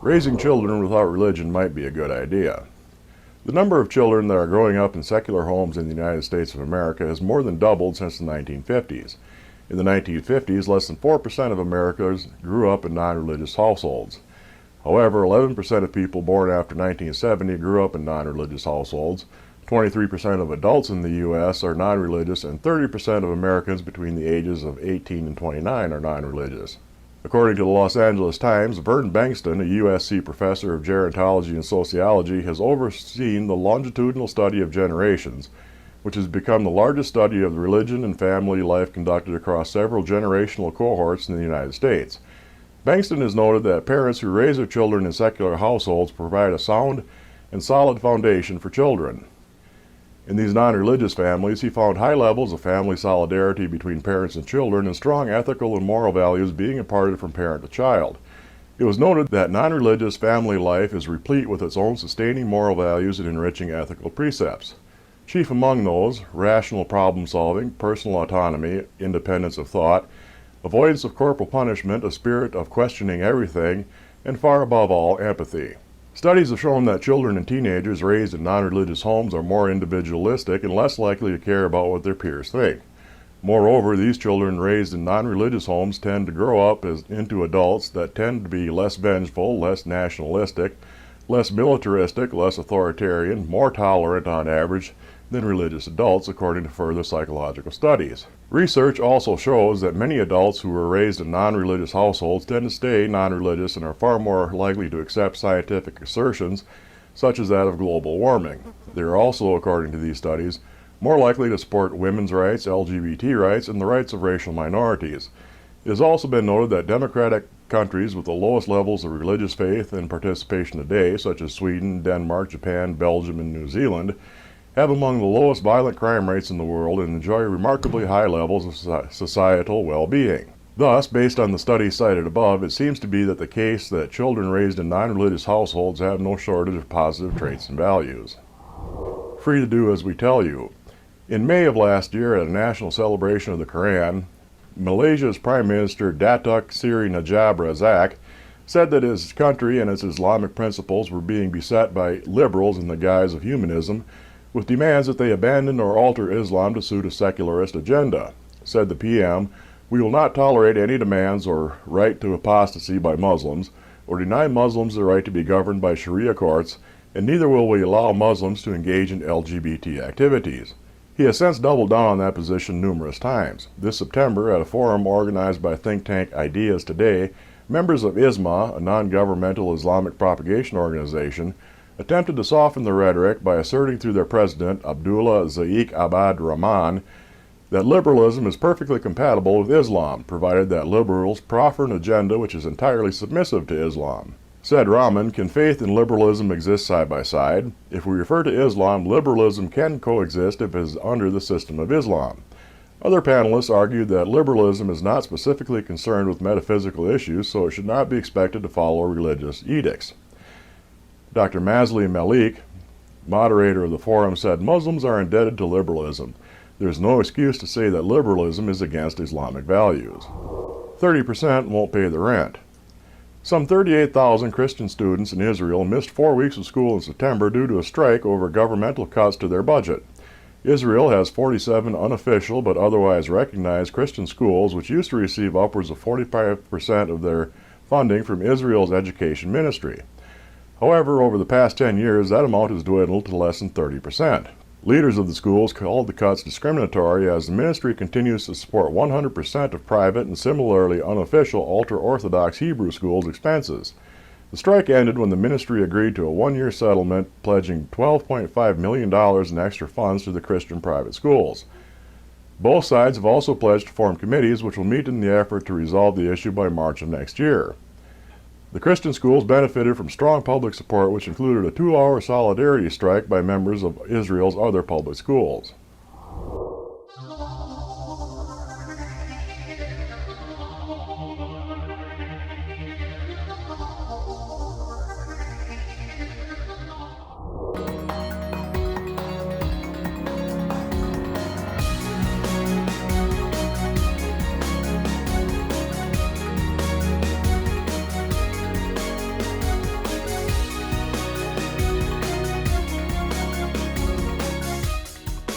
Raising children without religion might be a good idea. The number of children that are growing up in secular homes in the United States of America has more than doubled since the 1950s. In the 1950s, less than 4% of Americans grew up in non-religious households. However, 11% of people born after 1970 grew up in non-religious households. 23% of adults in the U.S. are non-religious, and 30% of Americans between the ages of 18 and 29 are non-religious. According to the Los Angeles Times, Vernon Bengtson, a USC professor of gerontology and sociology, has overseen the longitudinal study of generations, which has become the largest study of the religion and family life conducted across several generational cohorts in the United States. Bengtson has noted that parents who raise their children in secular households provide a sound and solid foundation for children. In these non-religious families, he found high levels of family solidarity between parents and children and strong ethical and moral values being imparted from parent to child. It was noted that non-religious family life is replete with its own sustaining moral values and enriching ethical precepts. Chief among those, rational problem solving, personal autonomy, independence of thought, avoidance of corporal punishment, a spirit of questioning everything, and far above all, empathy. Studies have shown that children and teenagers raised in non-religious homes are more individualistic and less likely to care about what their peers think. Moreover, these children raised in non-religious homes tend to grow up into adults that tend to be less vengeful, less nationalistic, less militaristic, less authoritarian, more tolerant on average than religious adults, according to further psychological studies. Research also shows that many adults who were raised in non-religious households tend to stay non-religious and are far more likely to accept scientific assertions, such as that of global warming. They are also, according to these studies, more likely to support women's rights, LGBT rights, and the rights of racial minorities. It has also been noted that democratic countries with the lowest levels of religious faith and participation today, such as Sweden, Denmark, Japan, Belgium, and New Zealand, have among the lowest violent crime rates in the world and enjoy remarkably high levels of societal well-being. Thus, based on the studies cited above, it seems to be that the case that children raised in non-religious households have no shortage of positive traits and values. Free to do as we tell you. In May of last year, at a national celebration of the Quran, Malaysia's Prime Minister Datuk Seri Najib Razak said that his country and its Islamic principles were being beset by liberals in the guise of humanism, with demands that they abandon or alter Islam to suit a secularist agenda. Said the PM, "We will not tolerate any demands or right to apostasy by Muslims, or deny Muslims the right to be governed by Sharia courts, and neither will we allow Muslims to engage in LGBT activities." He has since doubled down on that position numerous times. This September, at a forum organized by think tank Ideas Today, members of ISMA, a non-governmental Islamic propagation organization, attempted to soften the rhetoric by asserting through their president, Abdullah Zaiq Abad Rahman, that liberalism is perfectly compatible with Islam, provided that liberals proffer an agenda which is entirely submissive to Islam. Said Rahman, "Can faith and liberalism exist side by side? If we refer to Islam, liberalism can coexist if it is under the system of Islam." Other panelists argued that liberalism is not specifically concerned with metaphysical issues, so it should not be expected to follow religious edicts. Dr. Masli Malik, moderator of the forum, said Muslims are indebted to liberalism. There is no excuse to say that liberalism is against Islamic values. 30% won't pay the rent. Some 38,000 Christian students in Israel missed 4 weeks of school in September due to a strike over governmental cuts to their budget. Israel has 47 unofficial but otherwise recognized Christian schools, which used to receive upwards of 45% of their funding from Israel's education ministry. However, over the past 10 years, that amount has dwindled to less than 30%. Leaders of the schools called the cuts discriminatory as the ministry continues to support 100% of private and similarly unofficial ultra-Orthodox Hebrew schools' expenses. The strike ended when the ministry agreed to a one-year settlement pledging $12.5 million in extra funds to the Christian private schools. Both sides have also pledged to form committees which will meet in the effort to resolve the issue by March of next year. The Christian schools benefited from strong public support, which included a 2-hour solidarity strike by members of Israel's other public schools.